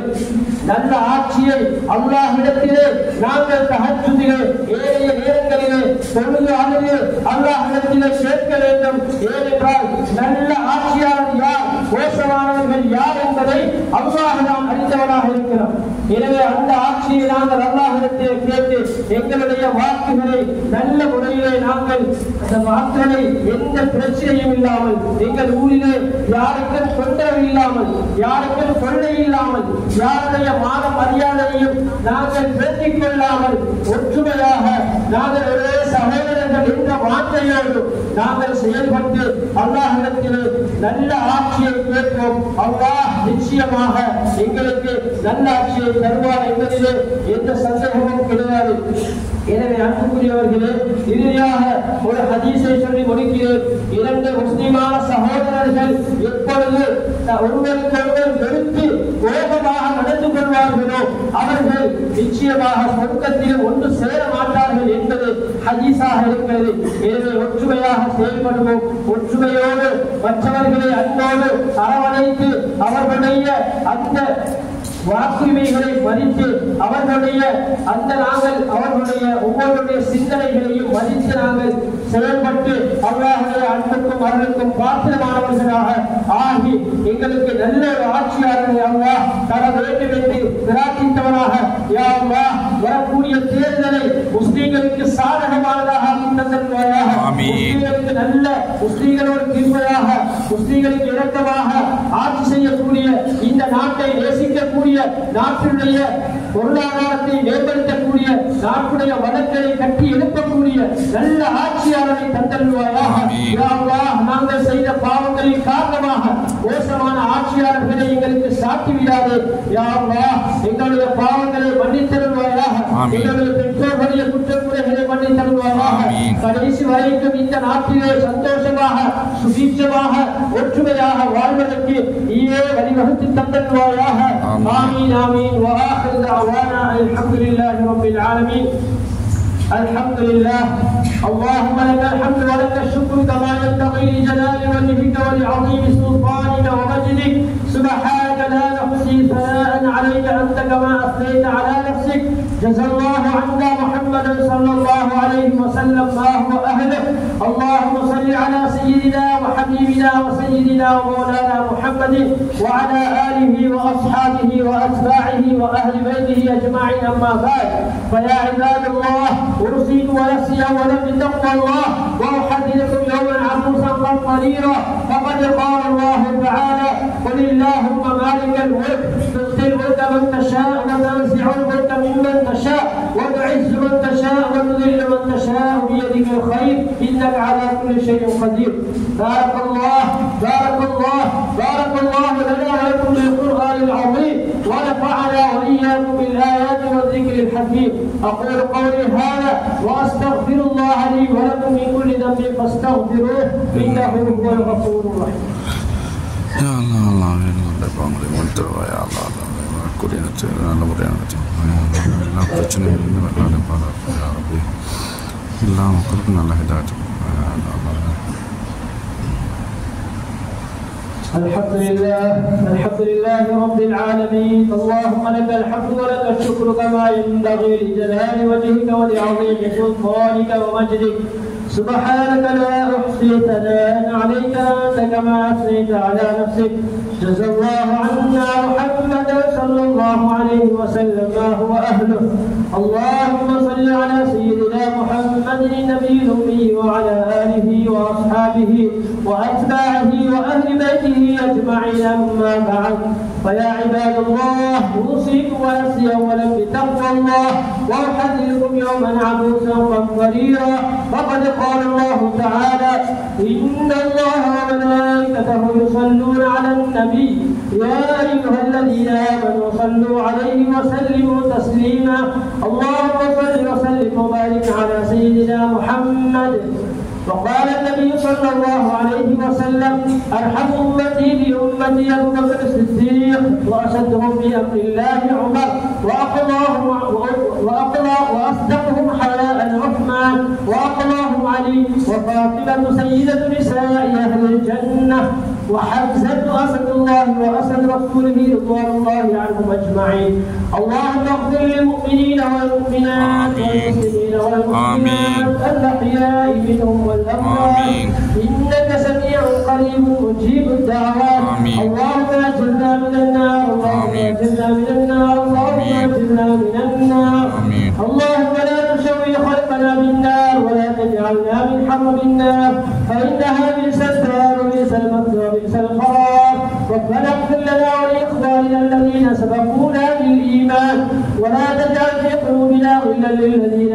நல்ல ஆட்சியை அல்லாஹ்விடத்திலே நாங்கள் தஹஜ்ஜுதிலே ஏனைய நேரங்களிலே தொழுது அழுது அல்லாஹ்விடத்திலே கேட்க வேண்டும். ஏனென்றால் நல்ல ஆட்சியாளர் யார், மோசமானவர்கள் யார் என்பதை அல்லாஹ் நாம் அறிந்தவனாக இருக்கிறோம். எனவே அந்த ஆட்சியை நாங்கள் அல்லாஹ்விடத்திலே கேட்டு எங்களுடைய வாக்குகளை நல்ல முறையிலே நாங்கள் அந்த வாக்குகளை எந்த பிரச்சனையும் இல்லாமல், எங்கள் ஊரிலே யாருக்கும் தொந்தரவு இல்லாமல், யாருக்கும் கொள்ளை இல்லாமல், யாருடைய மான மரியாதையையும் நாங்கள் பேசிக் கொள்ளாமல் ஒற்றுமையாக நாங்கள் ஒரே சகோதரர்கள் என்ற வார்த்தையோடு நாங்கள் செயல்பட்டு அல்லாஹ்விடத்திலே நல்ல ஆட்சியை கேட்போம். அல்லாஹ் நிச்சயமாக எங்களுக்கு நல்ல ஆட்சியை தருவார் என்பதிலே எந்த சந்தேகமும் கிடையாது. எனவே அன்புக்குரியவர்களே, இறுதியாக ஒரு ஹதீஸை சொல்லி முடிக்கிறேன். இரண்டு முஸ்லிமான சகோதரர்கள் எப்பொழுது ஒருவருக்கொருவர் வெறுத்து கோபமாக நடந்து கொள்வார்களோ அவர்கள் நிச்சயமாக சொர்க்கத்தில் ஒன்று சேர மாட்டார்கள் என்பது ஹதீஸாக இருக்கிறது. எனவே ஒற்றுமையாக செயல்படுவோம். ஒற்றுமையோடு மற்றவர்களை அன்போடு அரவணைத்து அவர்களுடைய அந்த வாக்குரிமைகளை மதித்து அவர்களுடைய ஒவ்வொருடைய சிந்தனைகளையும் மதித்து நாங்கள் செயல்பட்டு அல்லாஹ்வுடைய அன்புக்கும் அருளுக்கும் பாத்திரமானவர்களாக ஆகி எங்களுக்கு நல்ல ஒரு ஆட்சியாளரை அல்லாஹ் தர வேண்டும் என்று பிரார்த்தித்தவனாக யா அல்லாஹ் வரக்கூடிய தேர்தலை முஸ்லிம்களுக்கு சாதகமானதாக தந்தல்வாயாக, முஸ்லிம்களுக்கு நல்ல முஸ்லிம்களோடு கிருபையாக முஸ்லிம்களுக்கு இரக்கமாக ஆட்சி செய்யக்கூடிய இந்த நாட்டை நேசிக்கக்கூடிய நாட்டுடைய பொருளாதாரத்தை மேம்படுத்தக்கூடிய நாட்டுடைய வளங்களை கட்டி எழுப்பக்கூடிய நல்ல ஆட்சியாளரை தந்தல்வாயாக. நாங்கள் செய்த பாவங்களின் காரணமாக மோசமான ஆட்சியாளர்களை எங்களுக்கு சாட்டி விடாது. எங்களுடைய பாவங்களை மன்னித்தருள்வாயாக. எங்களுடைய பெற்றோர்களுடைய குற்றக்குறைகளை மன்னித்தருள்வாயாக. கடைசி வரைக்கும் இந்த நாட்டிலே சந்தோஷமாக சுபீட்சமாக ஒற்றுமையாக வாழ்வதற்கு நீயே வழிவகுத்து தந்தல்வாயாக. ஆமீன் ஆமீன். وآخر دعوانا الحمد لله رب العالمين. الحمد لله. اللهم لك الحمد ولك الشكر كما ينبغي لجلال وجهك ولعظيم سلطانك ومجدك. سبحانك لا نحصي ثناء عليك أنت كما أثنيت على نفسك. جزا الله عنا محمدا صلى الله عليه وسلم ما هو أهله. اللهم صل على سيدنا وحبيبنا وسيدنا ومولانا محمد وعلى آله وأصحابه وأتباعه وأهل بيته أجمعين. أما بعد، فيا عباد الله، أوصيكم ونفسي أولا بتقوى الله وأحذركم يوما عبوسا قمطريرا. فقد قال الله تعالى: قل اللهم مالك الملك تؤتي الملك من تشاء وتنزع الملك ممن تشاء وتعز من تشاء وتذل من تشاء بيدك الخير إنك على كل شيء قدير. بارك الله بارك الله بارك الله لنا ولكم بالقرآن العظيم ونفعنا وإياكم بالآيات والذكر الحكيم. أقول قولي هذا وأستغفر الله لي ولكم من كل ذنب فاستغفروه إنه هو الغفور الرحيم. يا الله الله يا الله منتظر يا الله كلنا على مريانة لا تجني من الله بارك يا ربي اللهم قربنا الله هدايته الحمد لله رب العالمين. اللهم لك الحمد ولك الشكر كما ينبغي لجلال وجهك ولعظيم سلطانك ومجدك. سبحانك لا أحصي ثناء عليك أنت كما أثنيت على نفسك. جزا الله عنا محمدا صلى الله عليه وسلم ما هو أهله. اللهم صل على سيدنا محمد النبي الأمي وعلى آله وأصحابه وأتباعه وأهل بيته أجمعين. أما بعد، فيا عباد الله أوصيكم ونفسي أولا بتقوى الله وأحذركم يوما عبوسا قمطريرا. فقد قال الله تعالى: إن الله وملائكته يصلون على النبي يا أيها الذين آمنوا صلوا عليه وسلموا تسليما. اللهم صل وسلم وبارك على سيدنا محمد. وقال النبي صلى الله عليه وسلم: أرحم أمتي بأمتي أبو بكر الصديق وأشدهم بأمر الله عمر وأصدقهم حياء عثمان وأقلاهم علي وفاطمة سيدة نساء أهل الجنة وحمزة أسد الله وأسد رسوله رضوان الله عنهم أجمعين. اللهم اغفر للمؤمنين والمؤمنات والمسلمين والمسلمات الأحياء منهم والأموات إنك سميع قريب مجيب الدعوات. اللهم أجرنا من النار، اللهم أجرنا من النار، اللهم أجرنا من النار. اللهم لا تشوي خلقنا بالنار ولا تجعلنا من حطب النار فإنها بئس الدار وبئس المثوى وبئس القرار. ربنا اغفر لنا ولإخواننا الذين سبقونا بالإيمان ولا تجعل في قلوبنا غلا للذين